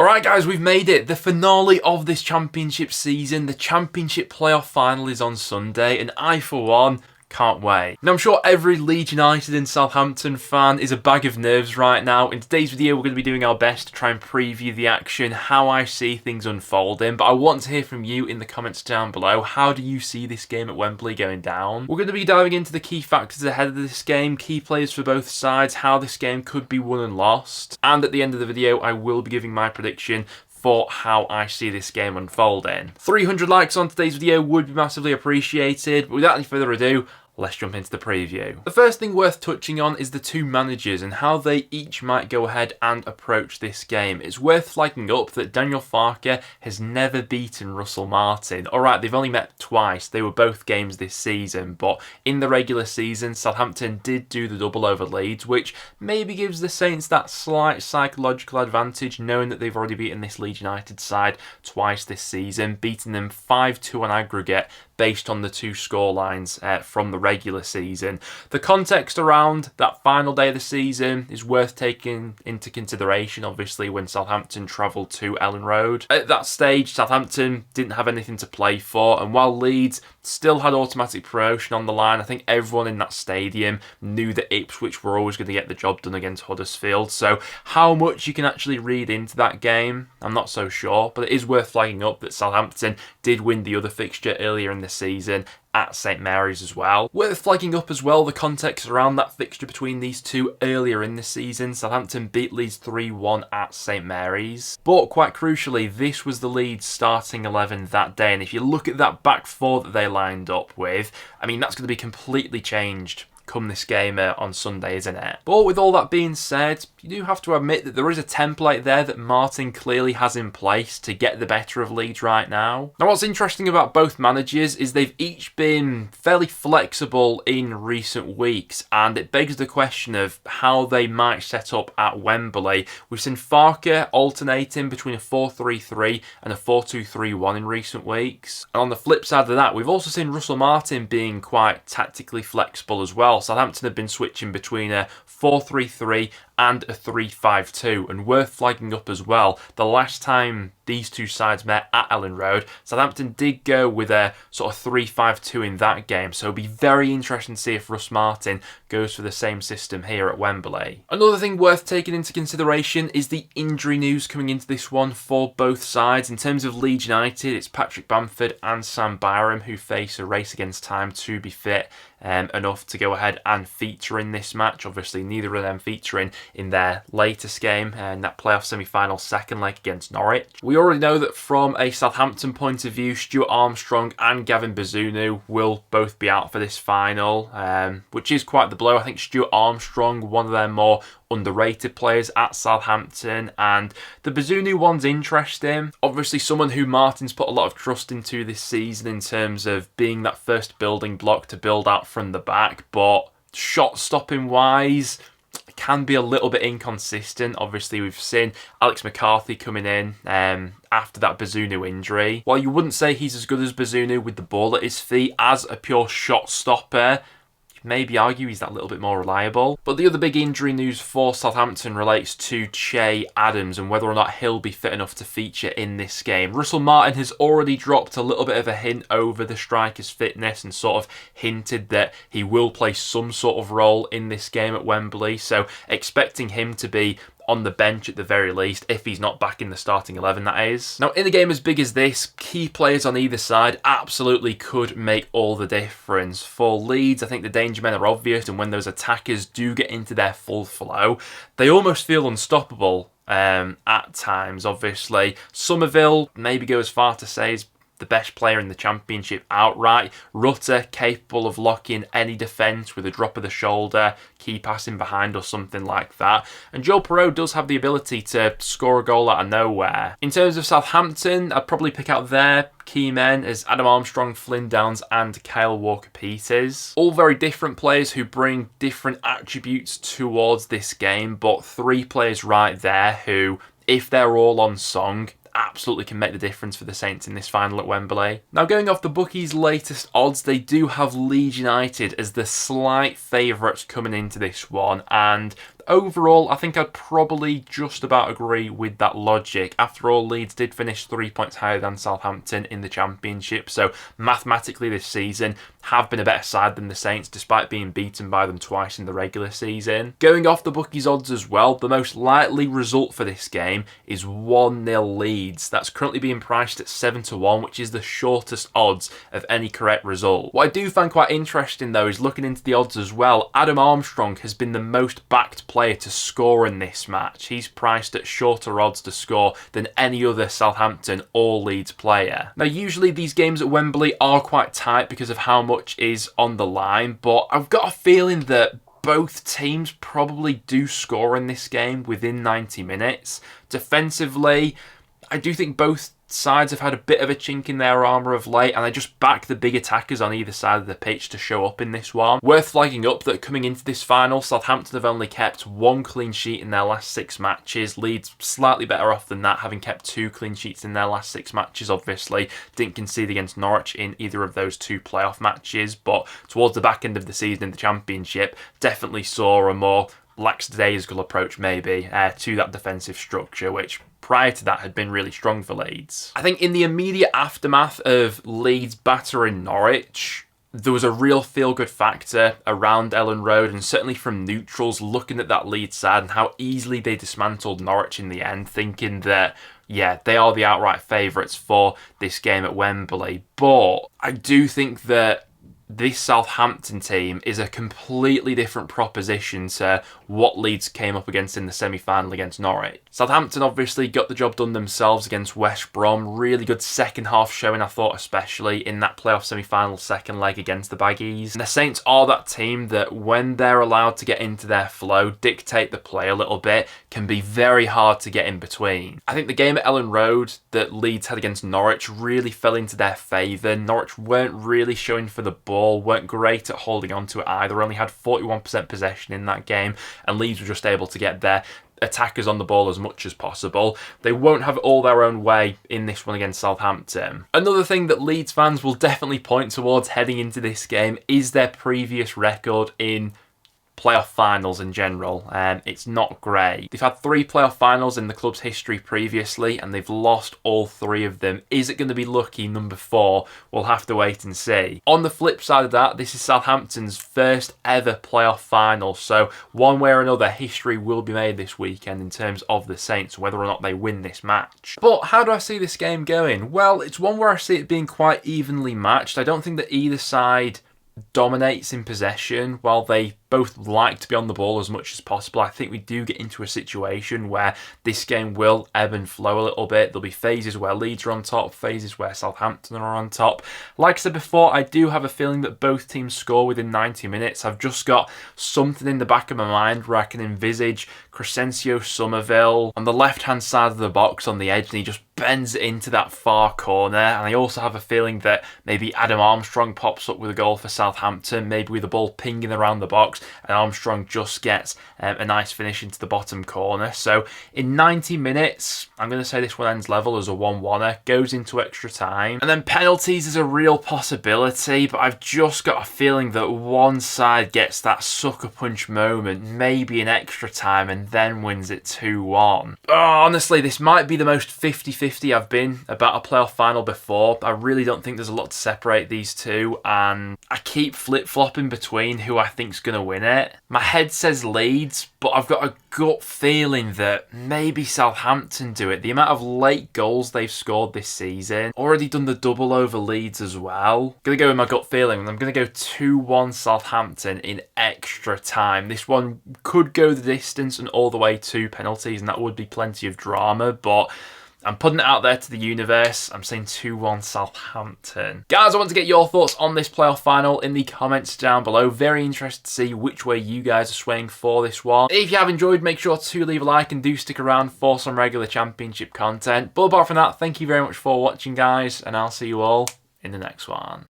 Alright guys, we've made it. The finale of this championship season. The championship playoff final is on Sunday, and I, for one, can't wait. Now, I'm sure every Leeds United and Southampton fan is a bag of nerves right now. In today's video, we're going to be doing our best to try and preview the action, how I see things unfolding. But I want to hear from you in the comments down below. How do you see this game at Wembley going down? We're going to be diving into the key factors ahead of this game, key players for both sides, how this game could be won and lost. And at the end of the video, I will be giving my prediction for how I see this game unfolding. 300 likes on today's video would be massively appreciated. But without any further ado, let's jump into the preview. The first thing worth touching on is the two managers and how they each might go ahead and approach this game. It's worth flagging up that Daniel Farke has never beaten Russell Martin. Alright, they've only met twice. They were both games this season, but in the regular season, Southampton did do the double over Leeds, which maybe gives the Saints that slight psychological advantage, knowing that they've already beaten this Leeds United side twice this season, beating them 5-2 on aggregate, based on the two scorelines from the regular season. The context around that final day of the season is worth taking into consideration, obviously, when Southampton travelled to Ellen Road. At that stage, Southampton didn't have anything to play for, and while Leeds still had automatic promotion on the line, I think everyone in that stadium knew that Ipswich were always going to get the job done against Huddersfield. So how much you can actually read into that game, I'm not so sure, but it is worth flagging up that Southampton did win the other fixture earlier in the season at St Mary's as well. Worth flagging up as well the context around that fixture between these two earlier in the season. Southampton beat Leeds 3-1 at St Mary's. But quite crucially, this was the Leeds starting 11 that day, and if you look at that back four that they lined up with, I mean, that's going to be completely changed come this game on Sunday, isn't it? But with all that being said, you do have to admit that there is a template there that Martin clearly has in place to get the better of Leeds right now. Now, what's interesting about both managers is they've each been fairly flexible in recent weeks, and it begs the question of how they might set up at Wembley. We've seen Farke alternating between a 4-3-3 and a 4-2-3-1 in recent weeks. And on the flip side of that, we've also seen Russell Martin being quite tactically flexible as well. Southampton have been switching between a 4-3-3 and a 3-5-2, and worth flagging up as well, the last time these two sides met at Ellen Road, Southampton did go with a sort of 3-5-2 in that game, so it'll be very interesting to see if Russ Martin goes for the same system here at Wembley. Another thing worth taking into consideration is the injury news coming into this one for both sides. In terms of Leeds United, it's Patrick Bamford and Sam Byram who face a race against time to be fit enough to go ahead and feature in this match. Obviously, neither of them featuring in their latest game and that playoff semi-final second leg against Norwich. We already know that from a Southampton point of view, Stuart Armstrong and Gavin Bazunu will both be out for this final, which is quite the blow. I think Stuart Armstrong, one of their more underrated players at Southampton, and the Bazunu one's interesting. Obviously someone who Martin's put a lot of trust into this season in terms of being that first building block to build out from the back, but shot stopping wise can be a little bit inconsistent. Obviously we've seen Alex McCarthy coming in after that Bazunu injury. While you wouldn't say he's as good as Bazunu with the ball at his feet as a pure shot stopper, maybe argue he's that little bit more reliable. But the other big injury news for Southampton relates to Che Adams and whether or not he'll be fit enough to feature in this game. Russell Martin has already dropped a little bit of a hint over the striker's fitness and sort of hinted that he will play some sort of role in this game at Wembley, so expecting him to be on the bench at the very least, if he's not back in the starting 11, that is. Now, in a game as big as this, key players on either side absolutely could make all the difference. For Leeds, I think the danger men are obvious, and when those attackers do get into their full flow, they almost feel unstoppable at times. Obviously, Somerville maybe go as far to say is the best player in the championship outright. Rutter capable of locking any defence with a drop of the shoulder, key passing behind or something like that. And Joel Perreault does have the ability to score a goal out of nowhere. In terms of Southampton, I'd probably pick out their key men as Adam Armstrong, Flynn Downs and Kyle Walker-Peters. All very different players who bring different attributes towards this game, but three players right there who, if they're all on song, absolutely can make the difference for the Saints in this final at Wembley. Now, going off the bookies' latest odds, they do have Leeds United as the slight favourites coming into this one, and overall, I think I'd probably just about agree with that logic. After all, Leeds did finish 3 points higher than Southampton in the Championship, so mathematically this season have been a better side than the Saints, despite being beaten by them twice in the regular season. Going off the bookies odds as well, the most likely result for this game is 1-0 Leeds. That's currently being priced at 7-1, which is the shortest odds of any correct result. What I do find quite interesting though is looking into the odds as well. Adam Armstrong has been the most backed player to score in this match. He's priced at shorter odds to score than any other Southampton or Leeds player. Now usually these games at Wembley are quite tight because of how much is on the line, but I've got a feeling that both teams probably do score in this game within 90 minutes. Defensively, I do think both sides have had a bit of a chink in their armour of late, and I just back the big attackers on either side of the pitch to show up in this one. Worth flagging up that coming into this final, Southampton have only kept 1 clean sheet in their last 6 matches. Leeds slightly better off than that, having kept 2 clean sheets in their last 6 matches, obviously. Didn't concede against Norwich in either of those 2 playoff matches, but towards the back end of the season in the Championship, definitely saw a more lackadaisical approach maybe to that defensive structure, which prior to that had been really strong for Leeds. I think in the immediate aftermath of Leeds battering Norwich, there was a real feel-good factor around Ellen Road, and certainly from neutrals looking at that Leeds side and how easily they dismantled Norwich in the end, thinking that, yeah, they are the outright favourites for this game at Wembley. But I do think that this Southampton team is a completely different proposition to what Leeds came up against in the semi-final against Norwich. Southampton obviously got the job done themselves against West Brom. Really good second half showing, I thought, especially in that playoff semi-final second leg against the Baggies. And the Saints are that team that when they're allowed to get into their flow, dictate the play a little bit, can be very hard to get in between. I think the game at Ellen Road that Leeds had against Norwich really fell into their favour. Norwich weren't really showing for the ball, weren't great at holding on to it either, only had 41% possession in that game, and Leeds were just able to get their attackers on the ball as much as possible. They won't have it all their own way in this one against Southampton. Another thing that Leeds fans will definitely point towards heading into this game is their previous record in playoff finals in general. It's not great. They've had 3 playoff finals in the club's history previously, and they've lost all 3 of them. Is it going to be lucky number 4? We'll have to wait and see. On the flip side of that, this is Southampton's first ever playoff final, so one way or another, history will be made this weekend in terms of the Saints, whether or not they win this match. But how do I see this game going? Well, it's one where I see it being quite evenly matched. I don't think that either side dominates in possession. While they both like to be on the ball as much as possible, I think we do get into a situation where this game will ebb and flow a little bit. There'll be phases where Leeds are on top, phases where Southampton are on top. Like I said before, I do have a feeling that both teams score within 90 minutes. I've just got something in the back of my mind where I can envisage Crescencio Somerville on the left-hand side of the box on the edge, and he just bends it into that far corner. And I also have a feeling that maybe Adam Armstrong pops up with a goal for Southampton, maybe with the ball pinging around the box, and Armstrong just gets a nice finish into the bottom corner. So in 90 minutes, I'm going to say this one ends level as a 1-1er, goes into extra time. And then penalties is a real possibility, but I've just got a feeling that one side gets that sucker punch moment, maybe in extra time, and then wins it 2-1. Oh, honestly, this might be the most 50-50 I've been about a playoff final before. I really don't think there's a lot to separate these two, and I keep flip-flopping between who I think's going to win it. My head says Leeds, but I've got a gut feeling that maybe Southampton do it. The amount of late goals they've scored this season, already done the double over Leeds as well. I'm going to go with my gut feeling, and I'm going to go 2-1 Southampton in extra time. This one could go the distance and all the way to penalties, and that would be plenty of drama, but I'm putting it out there to the universe. I'm saying 2-1 Southampton. Guys, I want to get your thoughts on this playoff final in the comments down below. Very interested to see which way you guys are swaying for this one. If you have enjoyed, make sure to leave a like and do stick around for some regular Championship content. But apart from that, thank you very much for watching, guys, and I'll see you all in the next one.